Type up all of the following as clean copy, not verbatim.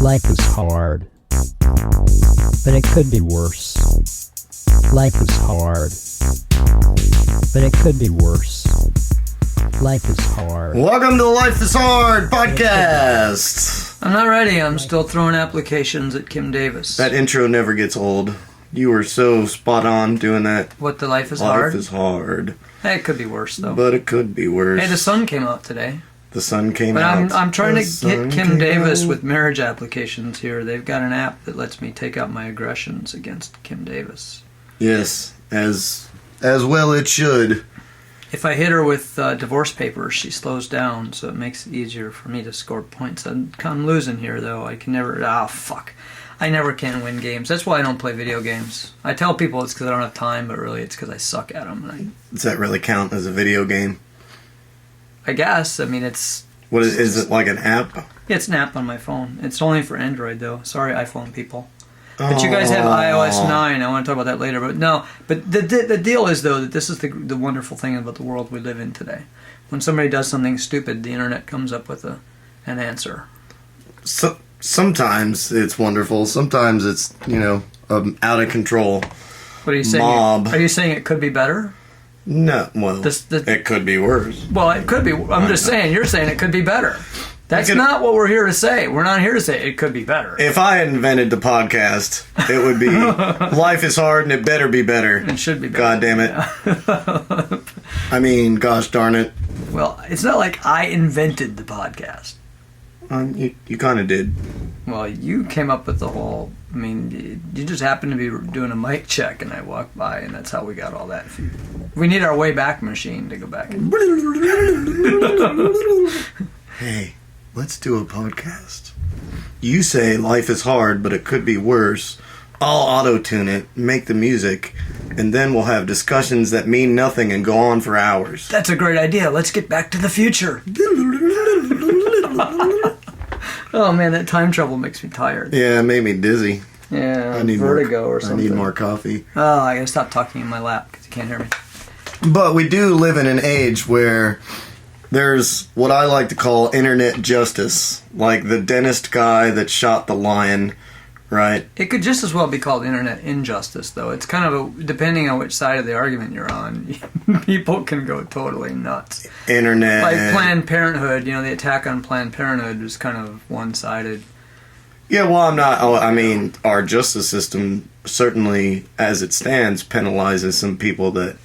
Life is hard, but it could be worse. Life is hard, but it could be worse. Life is hard. Welcome to the Life is Hard podcast. I'm not ready. I'm still throwing applications at Kim Davis. That intro never gets old. You were so spot on doing that. What, the Life is Hard? Life is hard. Hey, it could be worse, though. But it could be worse. Hey, the sun came out today. The sun came but out. But I'm trying The to get Kim Davis out. with marriage applications here. They've got an app that lets me take out my aggressions against Kim Davis. Yes, as well it should. If I hit her with divorce papers, she slows down, so it makes it easier for me to score points. I'm losing here, though. I can never... fuck. I never can win games. That's why I don't play video games. I tell people it's because I don't have time, but really it's because I suck at them. Does that really count as a video game? I guess. I mean, it's... What is it, like an app? Yeah, it's an app on my phone. It's only for Android, though. Sorry, iPhone people. But you guys have iOS 9. I want to talk about that later. But no. But the deal is, though, that this is the wonderful thing about the world we live in today. When somebody does something stupid, the internet comes up with an answer. So, sometimes it's wonderful. Sometimes it's, out of control. What are you saying? Mob. Are you saying it could be better? No, well, it could be worse. Well, it could be. I'm just saying, you're saying it could be better. That's not what we're here to say. We're not here to say it could be better. If I had invented the podcast, it would be Life is Hard and it better be better. It should be better. God damn it. Yeah. I mean, gosh darn it. Well, it's not like I invented the podcast. You kind of did. Well, you came up with the whole... I mean, you just happened to be doing a mic check, and I walked by, and that's how we got all that. We need our way back machine to go back. Hey, let's do a podcast. You say life is hard, but it could be worse. I'll auto-tune it, make the music, and then we'll have discussions that mean nothing and go on for hours. That's a great idea. Let's get back to the future. Oh man, that time travel makes me tired. Yeah, it made me dizzy. Yeah, I need vertigo or something. I need more coffee. Oh, I gotta stop talking in my lap because you can't hear me. But we do live in an age where there's what I like to call internet justice. Like the dentist guy that shot the lion, right? It could just as well be called internet injustice, though. It's kind of depending on which side of the argument you're on, people can go totally nuts. Internet. Like Planned Parenthood, the attack on Planned Parenthood was kind of one-sided. Yeah, well, I mean, our justice system certainly, as it stands, penalizes some people that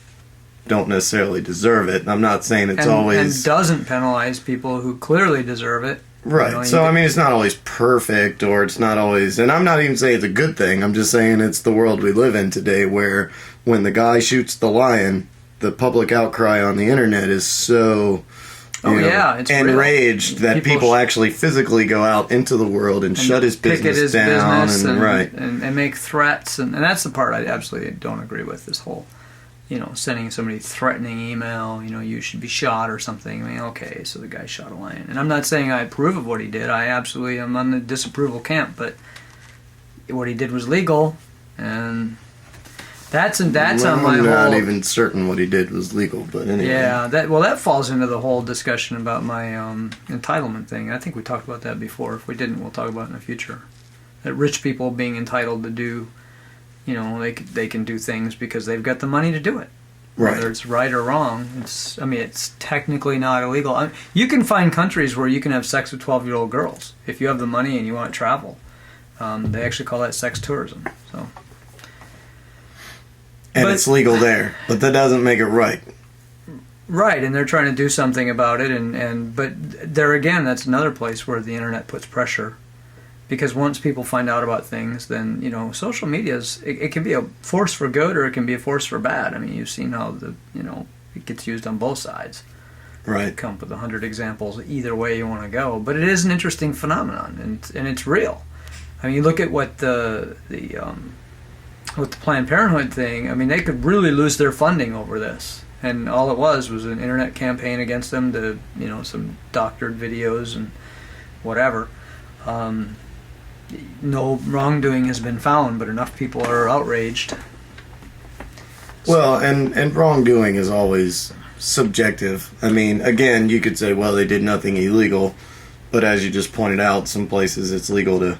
don't necessarily deserve it. I'm not saying it's always... And doesn't penalize people who clearly deserve it. Right. So, I mean, it's not always perfect, or it's not always... And I'm not even saying it's a good thing. I'm just saying it's the world we live in today, where when the guy shoots the lion, the public outcry on the internet is so... it's enraged real. that people actually physically go out into the world and shut his business down and make threats. And that's the part I absolutely don't agree with, this whole... sending somebody threatening email, you should be shot or something. I mean, okay, so the guy shot a lion. And I'm not saying I approve of what he did. I absolutely am on the disapproval camp, but what he did was legal, and that's on my whole... I'm not even certain what he did was legal, but anyway. Yeah, that falls into the whole discussion about my entitlement thing. I think we talked about that before. If we didn't, we'll talk about it in the future. That rich people being entitled to do... they can do things because they've got the money to do it. Right. Whether it's right or wrong, it's technically not illegal. You can find countries where you can have sex with 12-year-old girls if you have the money and you want to travel. They actually call that sex tourism. But it's legal there, but that doesn't make it right. Right, and they're trying to do something about it, but there again, that's another place where the internet puts pressure. Because once people find out about things, then, social media it can be a force for good or it can be a force for bad. I mean, you've seen how it gets used on both sides. Right. Come up with 100 examples either way you want to go. But it is an interesting phenomenon, and it's real. I mean, you look at what with the Planned Parenthood thing, I mean, they could really lose their funding over this. And all it was an internet campaign against them to, some doctored videos and whatever. No wrongdoing has been found, but enough people are outraged. Well, and wrongdoing is always subjective. I mean, again, you could say, well, they did nothing illegal, But as you just pointed out, some places it's legal to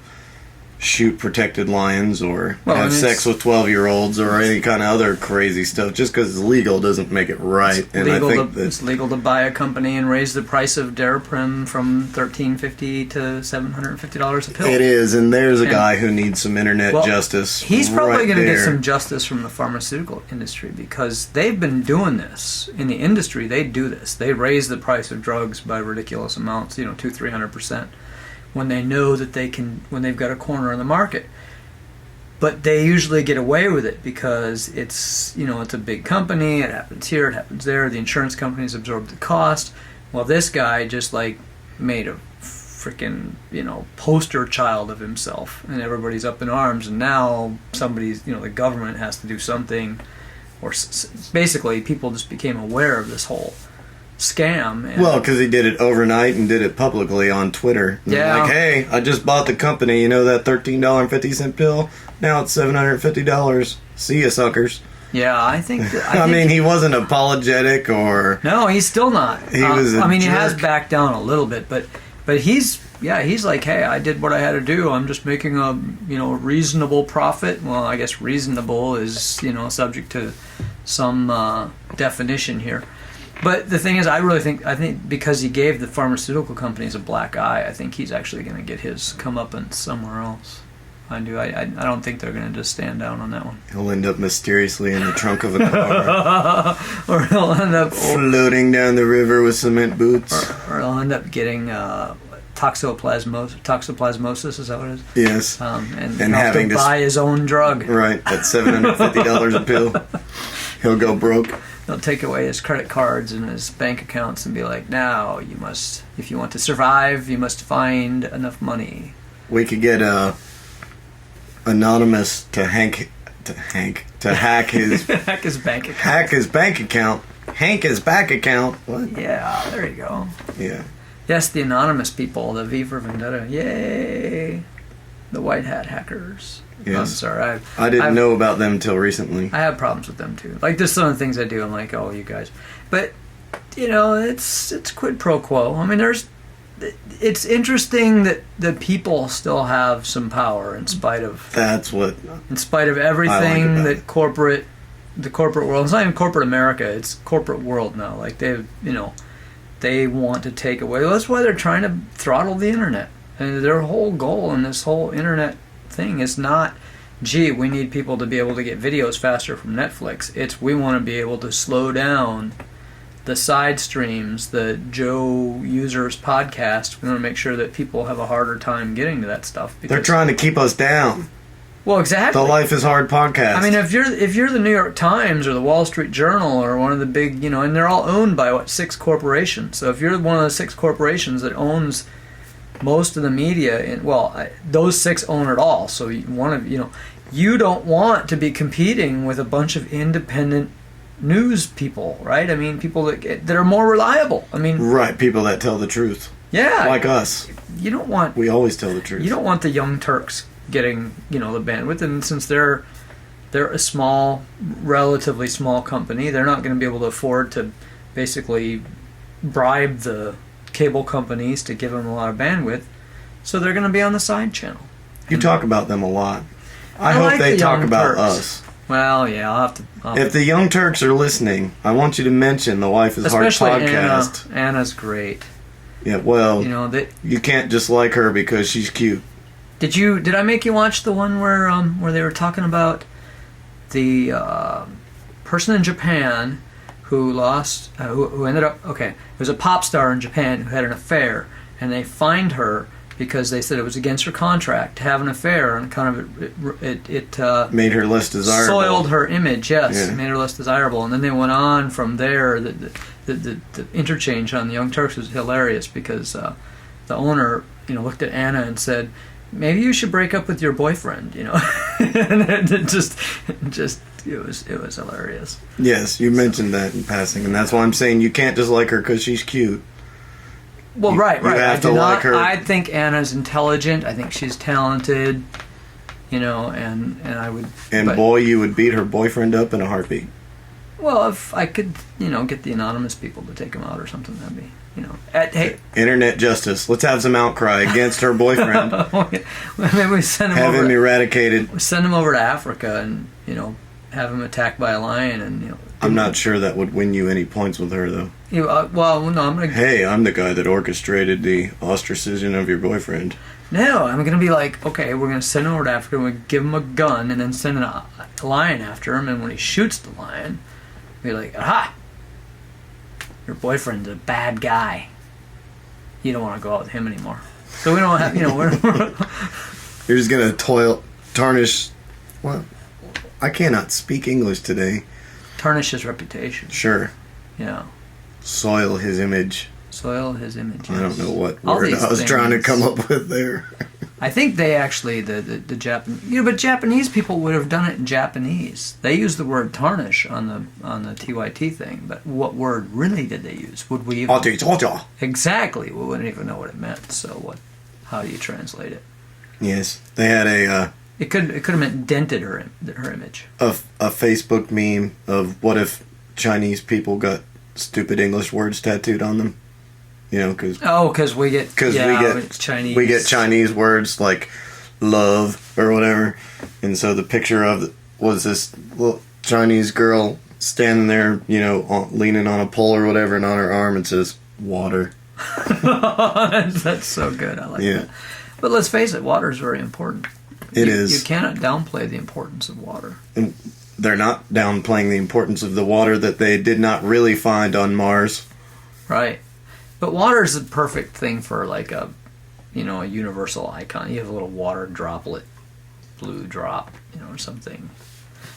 shoot protected lions or have sex with 12-year-olds or any kind of other crazy stuff. Just because it's legal doesn't make it right. It's legal to buy a company and raise the price of Daraprim from $13.50 to $750 a pill. It is, and there's a guy who needs some internet justice. He's probably going to get some there. justice from the pharmaceutical industry because they've been doing this. In the industry, they do this. They raise the price of drugs by ridiculous amounts, 200-300%. When they know that when they've got a corner in the market. But they usually get away with it because it's a big company, it happens here, it happens there, the insurance companies absorb the cost. Well, this guy just made a freaking, poster child of himself and everybody's up in arms and now the government has to do something or basically people just became aware of this whole scam. Because he did it overnight and did it publicly on Twitter. And like, hey, I just bought the company. That $13.50 pill? Now it's $750. See ya, suckers. Yeah, I think... he wasn't apologetic or... No, he's still not. He was a he jerk. has backed down a little bit, but he's like, hey, I did what I had to do. I'm just making a, reasonable profit. Well, I guess reasonable is, subject to some definition here. But the thing is, I think because he gave the pharmaceutical companies a black eye, I think he's actually going to get his comeuppance somewhere else. I do. I don't think they're going to just stand down on that one. He'll end up mysteriously in the trunk of a car. Or he'll end up... floating down the river with cement boots. Or he'll end up getting toxoplasmosis, is that what it is? Yes. And having to buy his own drug. Right, at $750 a pill. He'll go broke. They'll take away his credit cards and his bank accounts and be like, now you must, if you want to survive, you must find enough money. We could get Anonymous to hack his hack his bank account. Hack his bank account. Hank his bank account. What? Yeah, there you go. Yeah. Yes, the Anonymous people, the V for Vendetta. Yay! The white hat hackers. Yes. I'm sorry. I didn't know about them until recently. I have problems with them too. There's some of the things I do. I'm like, oh, you guys. But it's quid pro quo. It's interesting that the people still have some power in spite of everything that the corporate world. It's not even corporate America. It's corporate world now. They want to take away. Well, that's why they're trying to throttle the internet. And their whole goal in this whole internet thing is not, gee, we need people to be able to get videos faster from Netflix. It's we want to be able to slow down the side streams, the Joe Users podcast. We want to make sure that people have a harder time getting to that stuff. They're trying to keep us down. Well, exactly. The Life is Hard podcast. If you're the New York Times or the Wall Street Journal or one of the big, and they're all owned by 6 corporations. So if you're one of the 6 corporations that owns most of the media, those 6 own it all. So you don't want to be competing with a bunch of independent news people, right? People that are more reliable. Right, people that tell the truth. Yeah, like us. You don't want. We always tell the truth. You don't want the Young Turks getting the bandwidth, and since they're a small, relatively small company, they're not going to be able to afford to basically bribe the cable companies to give them a lot of bandwidth, so they're going to be on the side channel. You talk about them a lot. I hope they talk about us. Well, yeah, I'll have to. If the Young Turks are listening, I want you to mention the Life is Hard podcast. Especially Anna's great. Yeah, well, you can't just like her because she's cute. Did I make you watch the one where they were talking about the person in Japan who lost, who ended up, it was a pop star in Japan who had an affair, and they fined her because they said it was against her contract to have an affair, and kind of it made her less desirable. Soiled her image, yes, yeah. Made her less desirable. And then they went on from there. The interchange on the Young Turks was hilarious because the owner, looked at Anna and said, maybe you should break up with your boyfriend, and it was hilarious. Yes, you mentioned that in passing, and that's why I'm saying you can't just like her because she's cute. Well, right. You have to like her. I think Anna's intelligent. I think she's talented, and I would. And boy, you would beat her boyfriend up in a heartbeat. Well, if I could, get the Anonymous people to take him out or something, that'd be. Hey, Internet justice. Let's have some outcry against her boyfriend. maybe we send him Have over. him eradicated. Send him over to Africa and have him attacked by a lion and I'm not sure that would win you any points with her, though. well, no, I'm gonna. Hey, I'm the guy that orchestrated the ostracization of your boyfriend. No, I'm gonna be like, okay, we're gonna send him over to Africa. We're gonna give him a gun and then send a lion after him. And when he shoots the lion, be like, aha! Your boyfriend's a bad guy. You don't want to go out with him anymore. So we don't have, we're You're just gonna tarnish. What? I cannot speak English today. tarnish his reputation. Sure. Yeah. Soil his image. Soil his image. I don't know what All word these I was trying to things. come up with there. I think they actually, the Japanese, but Japanese people would have done it in Japanese. They use the word tarnish on the TYT thing, but what word really did they use? Would we even... Exactly. We wouldn't even know what it meant. So how do you translate it? Yes, they had It could have meant dented her image. a Facebook meme of what if Chinese people got stupid English words tattooed on them. Because we get Chinese. We get Chinese words like love or whatever, and so the picture was this little Chinese girl standing there, leaning on a pole or whatever, and on her arm it says water. That's so good. I like that. But let's face it, water is very important. It is. You cannot downplay the importance of water. And they're not downplaying the importance of the water that they did not really find on Mars. Right. But water is the perfect thing for like a universal icon. You have a little water droplet, blue drop, or something.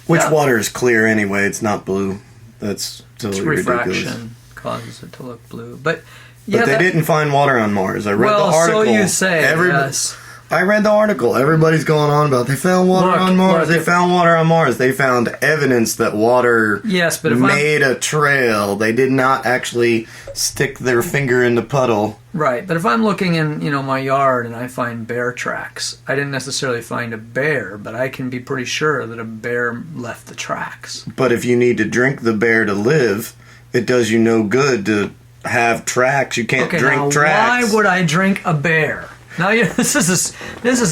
Which water is clear anyway? It's not blue. That's totally refraction ridiculous. Causes it to look blue. But they didn't find water on Mars. I read the article. So you say. Yes. I read the article. Everybody's going on about they found water on Mars. They found water on Mars. They found evidence that water made a trail. They did not actually stick their finger in the puddle. Right, but if I'm looking in, my yard and I find bear tracks, I didn't necessarily find a bear, but I can be pretty sure that a bear left the tracks. But if you need to drink the bear to live, it does you no good to have tracks. You can't drink tracks. Why would I drink a bear? Now this is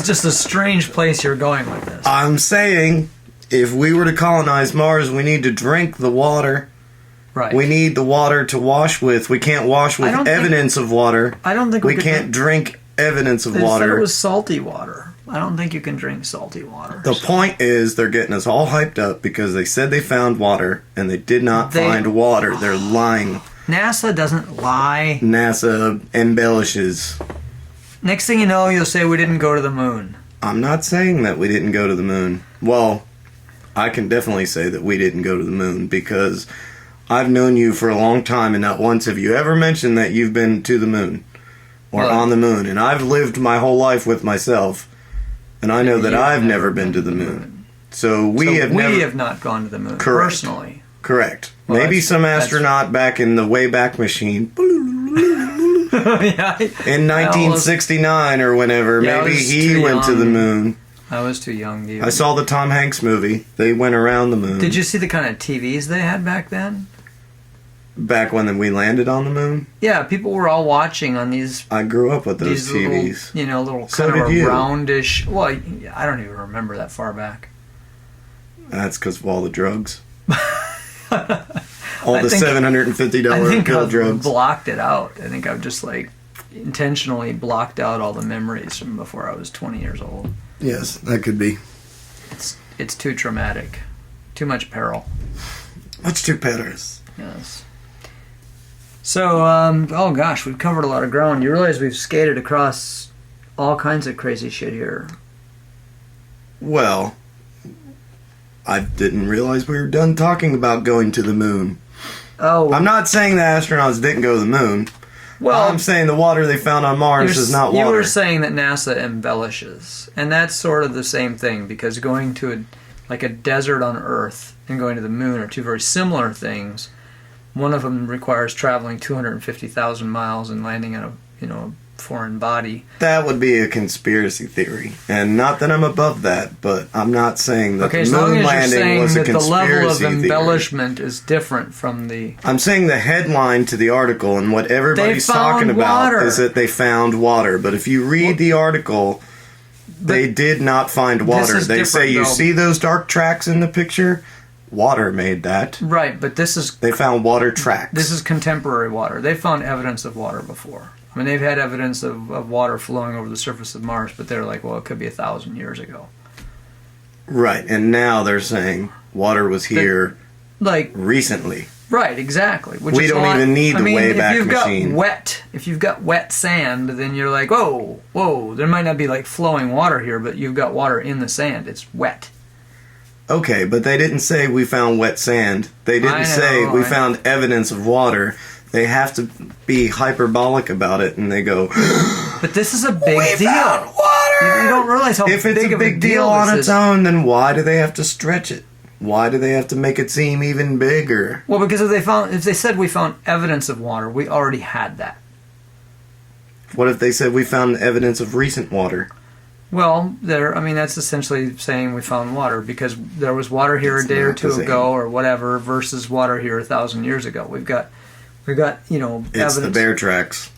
just a strange place you're going with this. I'm saying, if we were to colonize Mars, we need to drink the water. Right. We need the water to wash with. We can't wash with evidence of water. I don't think we can't drink evidence of water. They said it was salty water. I don't think you can drink salty water. The point is, they're getting us all hyped up because they said they found water and they did not find water. They're lying. NASA doesn't lie. NASA embellishes. Next thing you know, you'll say we didn't go to the moon. I'm not saying that we didn't go to the moon. Well, I can definitely say that we didn't go to the moon because I've known you for a long time and not once have you ever mentioned that you've been to the moon or on the moon. And I've lived my whole life with myself and I know that I've never been to the moon. So we have not gone to the moon personally. Correct. Well, maybe some astronaut back in the Wayback Machine. In 1969 or whenever, maybe he went to the moon. I was too young to even... I saw the Tom Hanks movie. They went around the moon. Did you see the kind of TVs they had back then? Back when we landed on the moon? Yeah, people were all watching on these... I grew up with those TVs. Little kind of a roundish... Well, I don't even remember that far back. That's because of all the drugs. All the $750 pill drugs. Blocked it out. I think I've just intentionally blocked out all the memories from before I was 20 years old. Yes, that could be. It's too traumatic. Too much peril. Much too perilous. Yes. So, oh gosh, we've covered a lot of ground. You realize we've skated across all kinds of crazy shit here. Well, I didn't realize we were done talking about going to the moon. Oh. I'm not saying the astronauts didn't go to the moon. Well, I'm saying the water they found on Mars is not water. You were saying that NASA embellishes. And that's sort of the same thing, because going to a desert on Earth and going to the moon are two very similar things. One of them requires traveling 250,000 miles and landing on a foreign body. That would be a conspiracy theory. And not that I'm above that, but I'm not saying that the moon landing was a conspiracy theory. The level of embellishment is different from the... I'm saying the headline to the article and what everybody's talking about is that they found water. But if you read the article, they did not find water. They say, you see those dark tracks in the picture? Water made that. Right, but this is... They found water tracks. This is contemporary water. They found evidence of water before. I mean, they've had evidence of water flowing over the surface of Mars, but they're like, well, it could be 1,000 years ago. Right, and now they're saying water was here recently. Right, exactly. We don't even need the Wayback Machine. If you've got wet sand, then you're like, whoa, there might not be like flowing water here, but you've got water in the sand. It's wet. Okay, but they didn't say we found wet sand. They didn't say we found evidence of water. They have to be hyperbolic about it, and they go, but this is a big deal. Found water! You don't realize how if it's big a of big deal on its own, then why do they have to stretch it? Why do they have to make it seem even bigger? Well, because if they said we found evidence of water, we already had that. What if they said we found evidence of recent water? Well, that's essentially saying we found water because there was water here a day or two ago or whatever versus water here 1,000 years ago. We've got It's evidence. the bear tracks.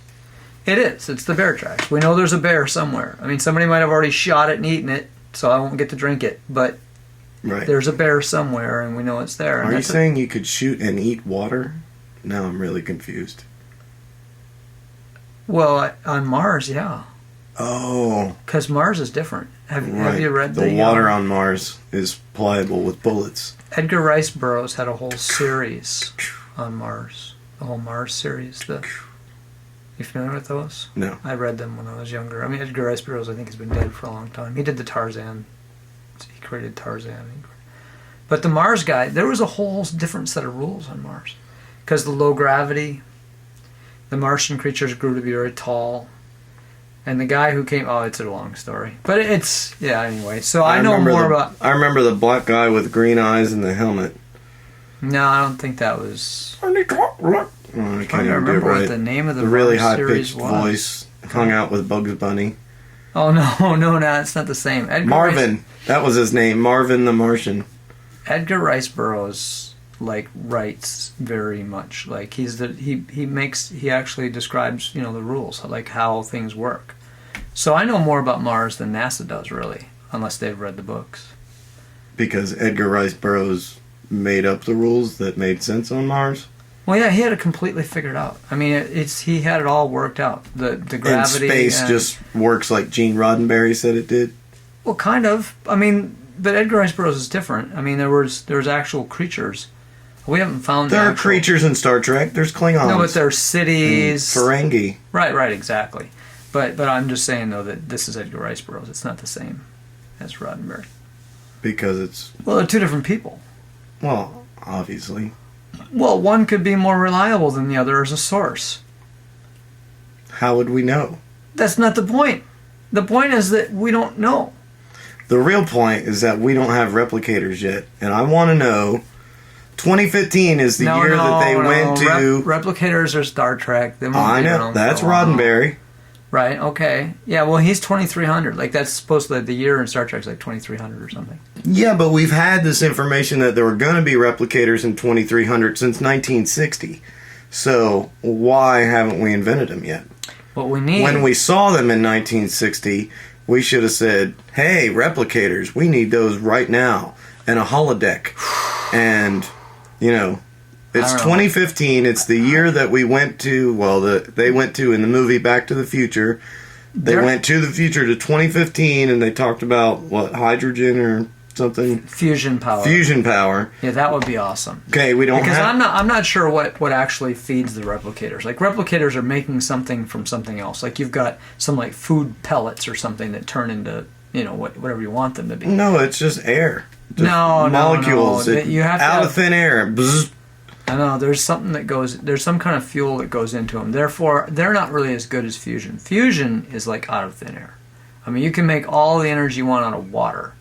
It is. It's the bear tracks. We know there's a bear somewhere. I mean, somebody might have already shot it and eaten it, so I won't get to drink it. But there's a bear somewhere, and we know it's there. Are you saying you could shoot and eat water? Now I'm really confused. Well, on Mars, yeah. Oh. Because Mars is different. Have you read the water on Mars is pliable with bullets. Edgar Rice Burroughs had a whole series on Mars. The whole Mars series. You familiar with those? No. I read them when I was younger. I mean, Edgar Rice Burroughs, I think, has been dead for a long time. He did the Tarzan. He created Tarzan. But the Mars guy, there was a whole different set of rules on Mars. Because the low gravity, the Martian creatures grew to be very tall. And the guy who came... Oh, it's a long story. But it's... Yeah, anyway. So I know more about... I remember the black guy with green eyes and the helmet. No, I don't think that was... I can't remember what the name of the really high-pitched voice. Hung out with Bugs Bunny. Oh, no, it's not the same. Marvin. That was his name. Marvin the Martian. Edgar Rice Burroughs, writes very much. Like, he actually describes, the rules, like how things work. So I know more about Mars than NASA does, really, unless they've read the books. Because Edgar Rice Burroughs made up the rules that made sense on Mars? Well, yeah, he had it completely figured out. I mean, he had it all worked out. The gravity... And space just works like Gene Roddenberry said it did? Well, kind of. I mean, but Edgar Rice Burroughs is different. I mean, there was actual creatures. We haven't found There are creatures in Star Trek. There's Klingons. No, but there are cities. Ferengi. Right, exactly. But I'm just saying, though, that this is Edgar Rice Burroughs. It's not the same as Roddenberry. Because it's... Well, they're two different people. Well, obviously. Well, one could be more reliable than the other as a source. How would we know? That's not the point. The point is that we don't know. The real point is that we don't have replicators yet. And I want to know... 2015 is the year that they went to... Replicators are Star Trek. They won't I know. That's Roddenberry. Right, okay. Yeah, well, he's 2300. Like, that's supposed to... The year in Star Trek's like 2300 or something. Yeah, but we've had this information that there were going to be replicators in 2300 since 1960. So, why haven't we invented them yet? What we need... When we saw them in 1960, we should have said, hey, replicators, we need those right now. And a holodeck. And, it's 2015. It's the year that we went to, they went to in the movie Back to the Future. They went to the future to 2015, and they talked about, hydrogen or something? Fusion power. Fusion power. Yeah, that would be awesome. Okay, we don't because I'm not sure what actually feeds the replicators. Like, replicators are making something from something else. Like, you've got some, food pellets or something that turn into, whatever you want them to be. No, it's just air. Just molecules. No. You have out of thin air. Bzz. I know, there's some kind of fuel that goes into them. Therefore, they're not really as good as fusion. Fusion is like out of thin air. I mean, you can make all the energy you want out of water.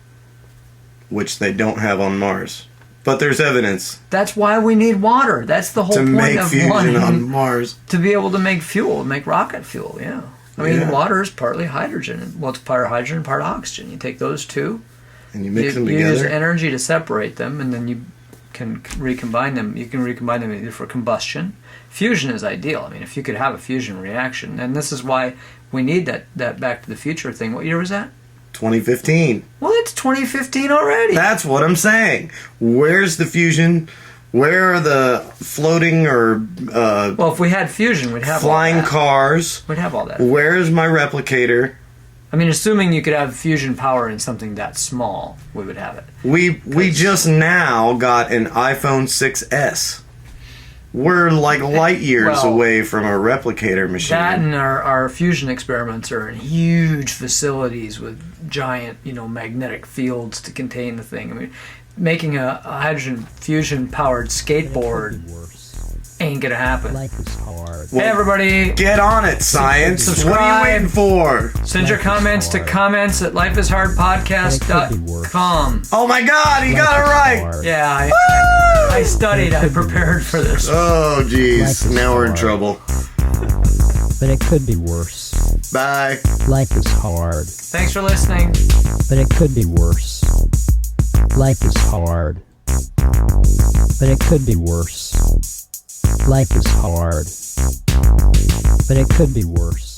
Which they don't have on Mars. But there's evidence. That's why we need water. That's the whole point of fusion on Mars. To be able to make fuel, make rocket fuel, yeah. I mean, Yeah. water is partly hydrogen. Well, it's part hydrogen, part oxygen. You take those two, And you mix them you use together. energy to separate them, and then you can recombine them. You can recombine them either for combustion. Fusion is ideal. I mean, if you could have a fusion reaction, and this is why we need that Back to the Future thing. What year was that? 2015. Well, it's 2015 already. That's what I'm saying. Where's the fusion? Where are the floating or Well, if we had fusion, we'd have flying all that. cars? We'd have all that. Where's my replicator? I mean, assuming you could have fusion power in something that small, we would have it. We just now got an iPhone 6S. We're like light years Well, away from a replicator machine. That and our fusion experiments are in huge facilities with giant, magnetic fields to contain the thing. I mean, making a hydrogen fusion powered skateboard ain't gonna happen. Life is hard. Hey everybody, Get on it, science. What are Subscribe. you waiting for? send your Life is comments to hard. comments@lifeishardpodcast.com. Oh my God, he got it right. Yeah, I studied. I prepared for this. Oh, Life jeez. is Now we're in hard. trouble. But it could be worse. Bye. Life is hard. Thanks for listening. But it could be worse. Life is hard. But it could be worse. Life is hard. But it could be worse.